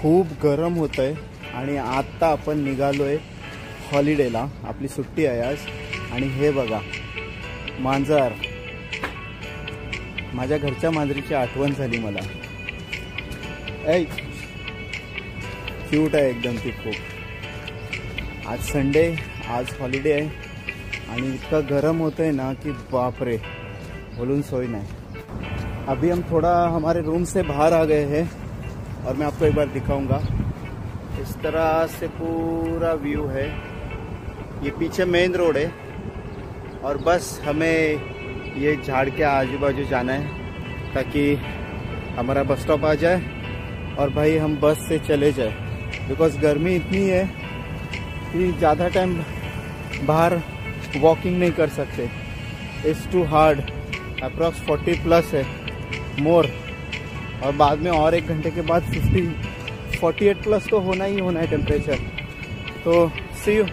खूप गरम होत आहे आणि आत्ता आपण निघालोय हॉलिडेला. आपली सुट्टी आहे आज. आणि हे बघा मांजर, माझ्या घरच्या मांजरीची आठवण झाली मला. क्यूट आहे एकदम ती खूप. आज संडे, आज हॉलिडे आहे आणि इतका गरम होतं है ना कि बाप रे, बोलून सोई नहीं. अभी हम थोड़ा हमारे रूम से बाहर आ गए हैं और मैं आपको एक बार दिखाऊंगा. इस तरह से पूरा व्यू है. ये पीछे मेन रोड है और बस हमें ये झाड़ के आजू बाजू जाना है ताकि हमारा बस स्टॉप आ जाए और भाई हम बस से चले जाए. बिकॉज गर्मी इतनी है कि ज़्यादा टाइम बाहर वॉकिंग नहीं कर सकते. It's to hard. अप्रॉक्स 40+ है मोर. और बाद में और 1 घंटे के बाद 48+ तो होना ही होना है टेम्परेचर. तो सी यू.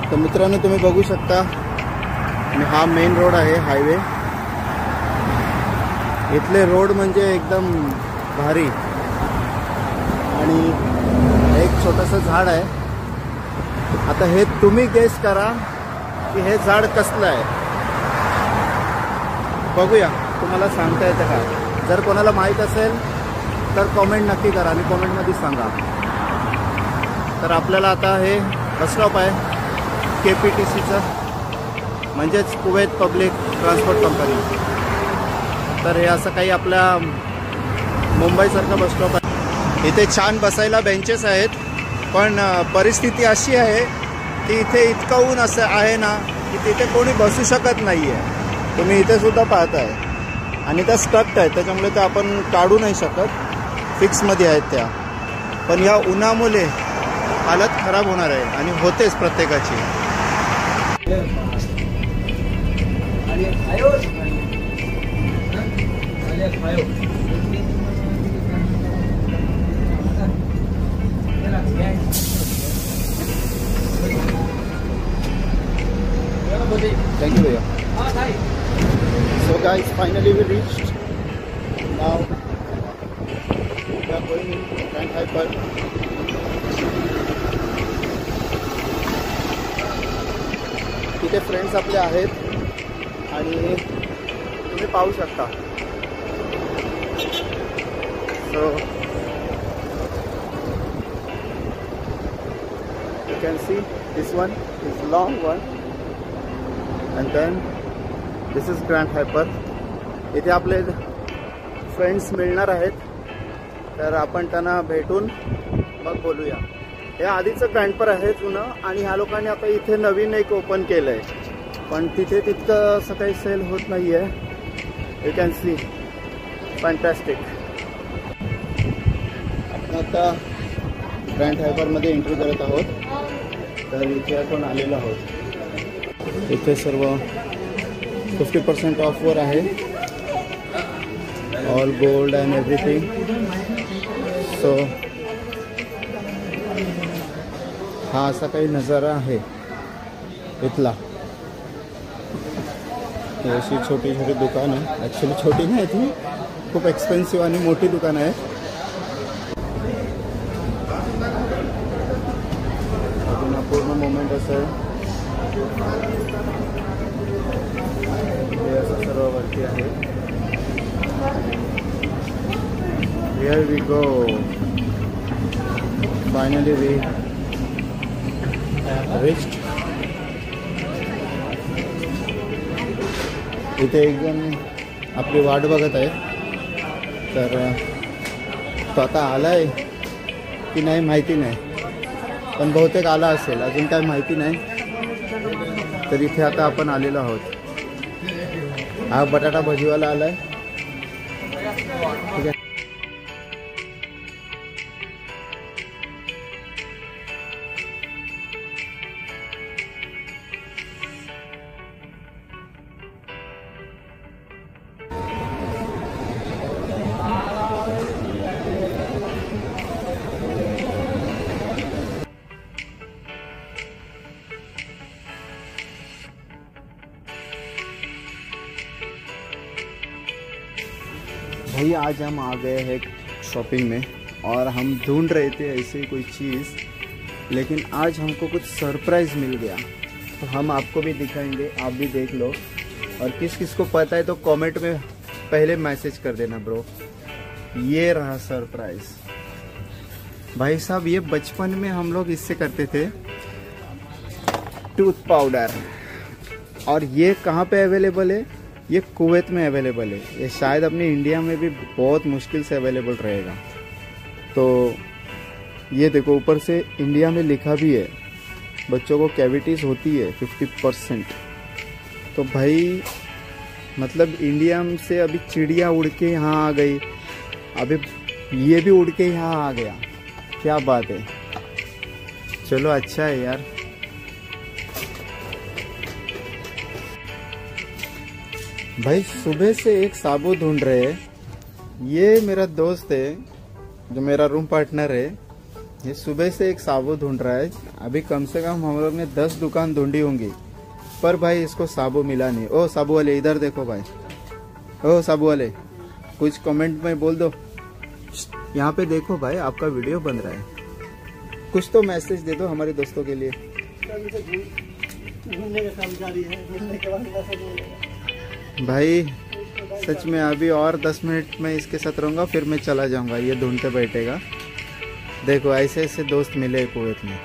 तर मित्रांनो तुम्ही बघू शकता हा मेन रोड आहे, हायवे. इथले रोड म्हणजे एकदम भारी. आणि एक छोटंसं झाड आहे. आता हे तुम्ही गेस करा की हे झाड कसलं आहे. बघूया, तुम्हाला सांगता येतं का. जर कोणाला माहीत असेल तर कॉमेंट नक्की करा आणि कॉमेंटमध्ये सांगा. तर आपल्याला आता हे बस स्टॉप आहे KPTCचं, म्हणजेच कुवेत पब्लिक ट्रान्सपोर्ट कंपनी. तर हे असं काही आपल्या मुंबईसारखं बस स्टॉप आहे. इथे छान बसायला बेंचेस आहेत, पण परिस्थिती अशी आहे की इथे इतकं ऊन असं आहे ना की तिथे कोणी बसू शकत नाही आहे. तुम्ही इथे सुद्धा पाहताय. आणि त्या स्टक्ड आहेत, त्याच्यामुळे ते आपण काढू नाही शकत. फिक्समध्ये आहेत त्या. पण या उन्हामुळे हालत खराब होणार आहे आणि होतेच प्रत्येकाची. Thank you भैया. So guys, finally we reached. Now we are going in Grand Hyper. तिथे फ्रेंड्स आपले आहेत आणि तुम्ही पाहू शकता. So you can see this one is long one. And then this is Grand Hyper. इथे आपले फ्रेंड्स मिळणार आहेत, तर आपण त्यांना भेटून मग बोलूया. हे आधीचं ग्रँडपर आहे जुनं, आणि ह्या लोकांनी आता इथे नवीन एक ओपन केलं आहे, पण तिथे तितकं असं काही सेल होत नाही आहे. You can see fantastic. आपण आता ग्रँड हायपरमध्ये एंट्री करत आहोत. तर इथे आपण आलेलो आहोत. इथे सर्व 50% ऑफवर आहे. All gold and everything. So हा असा काही नजारा आहे इथला. ही अशी छोटी छोटी दुकानं, ॲक्च्युली छोटी नाही ती, खूप एक्सपेन्सिव्ह आणि मोठी दुकानं आहेत. अजून हा पूर्ण मोमेंट असं आहे. हे असं सर्व वरती आहे. Here we go. Finally we reached. इथे एक जण आपली वाट बघत आहे. तर तो आता आलाय की नाही माहिती नाही, पण बहुतेक आला असेल, अजून काय माहिती नाही. तर इथे आता आपण आलेलो आहोत. हा बटाटा भजीवाला आलाय. ठीक आहे. भाई आज हम आ गए हैं शॉपिंग में और हम ढूंढ रहे थे ऐसे कोई चीज़, लेकिन आज हमको कुछ सरप्राइज़ मिल गया, तो हम आपको भी दिखाएंगे, आप भी देख लो। और किस किस को पता है तो कमेंट में पहले मैसेज कर देना ब्रो। ये रहा सरप्राइज़ भाई साहब, ये बचपन में हम लोग इससे करते थे टूथ पाउडर। और ये कहाँ पे अवेलेबल है? ये कुवैत में अवेलेबल है। ये शायद अपने इंडिया में भी बहुत मुश्किल से अवेलेबल रहेगा। तो ये देखो, ऊपर से इंडिया में लिखा भी है, बच्चों को कैविटीज़ होती है 50%। तो भाई मतलब इंडिया से अभी चिड़िया उड़ के यहाँ आ गई, अभी ये भी उड़ के यहाँ आ गया। क्या बात है, चलो अच्छा है यार। भाई सुबह से एक साबुन ढूंढ रहे हैं। ये मेरा दोस्त है जो मेरा रूम पार्टनर है, ये सुबह से एक साबुन ढूंढ रहा है। अभी कम से कम हम लोग ने 10 दुकान ढूंढी होंगी, पर भाई इसको साबुन मिला नहीं। ओ साबु वाले इधर देखो भाई, ओ साबु वाले कुछ कमेंट में बोल दो। यहाँ पे देखो भाई, आपका वीडियो बन रहा है, कुछ तो मैसेज दे दो हमारे दोस्तों के लिए। भाई सच में अभी और 10 मिनट में इसके साथ रहूँगा, फिर मैं चला जाऊँगा, ये ढूंढते बैठेगा। देखो ऐसे ऐसे दोस्त मिले कुवैत में।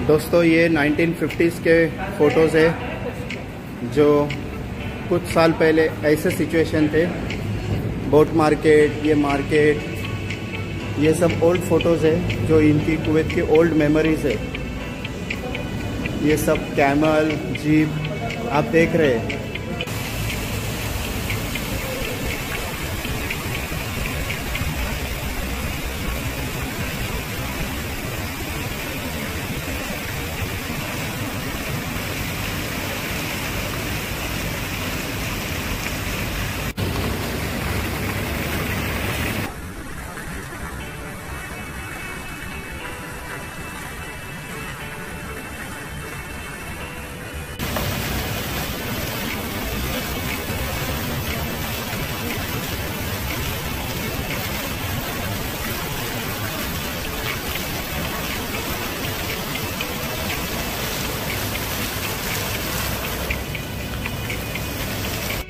दोस्तों ये 1950s के फ़ोटोज़ है, जो कुछ साल पहले ऐसे सिचुएशन थे। बोट मार्केट, ये मार्केट, ये सब ओल्ड फ़ोटोज़ है जो इनकी कुवैत की ओल्ड मेमोरीज़ है। ये सब कैमल, जीप आप देख रहे हैं।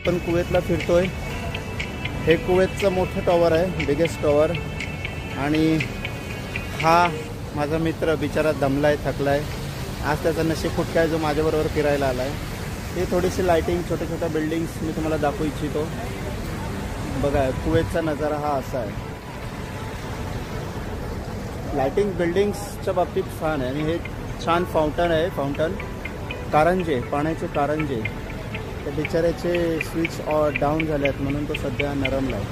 पण कुवैतला फिरतोय। हे कुवैतचं मोठं टॉवर आहे, बिगेस्ट टॉवर। आणि हा माझा मित्र बिचारा दमलाय, थकलाय, आज त्याचा नशीब फुटकाय जो माझ्याबरोबर फिरायला आलाय। हे थोडीशी लाइटिंग, छोट्या छोट्या बिल्डिंग्स मी तुम्हाला दाखवू इच्छितो। बघा कुवैतचा नजारा हा असा आहे। लाइटिंग बिल्डिंग्सच्या बाबतीत छान आहे। आणि हे छान फाउंटन आहे, फाउंटन कारंजे, पाण्याचे कारंजे। त्या बिचाऱ्याचे स्विच डाऊन झाले आहेत म्हणून तो सध्या नरमला आहे।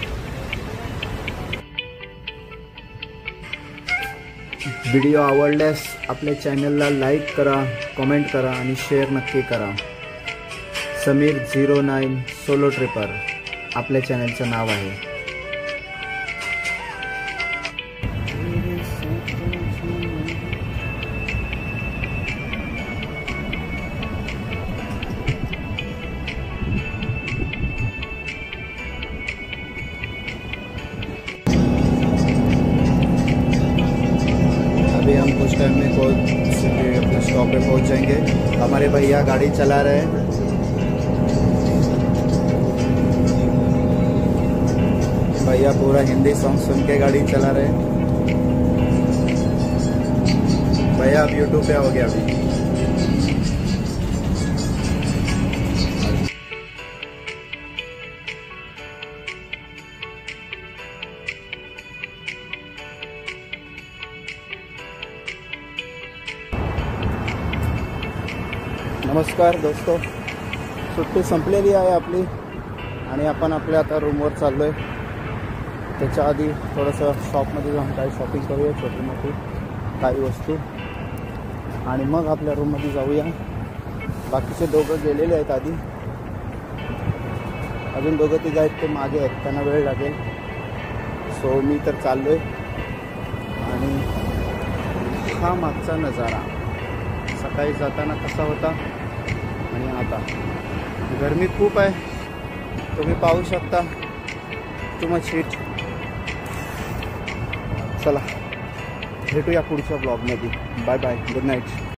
व्हिडिओ आवडल्यास आपल्या चॅनलला लाईक करा, कमेंट करा आणि शेअर नक्की करा। समीर 09 सोलो ट्रिपर आपल्या चॅनलचं नाव आहे। अभी हम कुछ टाइम में अपने स्टॉप पे पहुंच जाएंगे। हमारे भैया गाड़ी चला रहे हैं। भैया पूरा हिंदी सॉन्ग सुन के गाड़ी चला रहे हैं। भैया आप यूट्यूब पे हो गया अभी। नमस्कार दोस्तों, सुट्टी संपलेली आहे आपली आणि आपण आपल्या आता रूमवर चाललो आहे. त्याच्या आधी थोडंसं शॉपमध्ये जाऊन काही शॉपिंग करूया, छोटी मोठी काही वस्तू, आणि मग आपल्या रूममध्ये जाऊया. बाकीचे दोघं गेलेले आहेत आधी, अजून दोघं तिघं आहेत ते मागे आहेत, त्यांना वेळ लागेल. सो मी तर चाललो आहे. आणि हा मागचा नजारा सकाळी जाताना कसा होता आणि आता. गरमी खूप आहे, तुम्ही पाहू शकता. Too much heat. चला भेटूया पुढच्या ब्लॉगमध्ये. Bye bye, good night.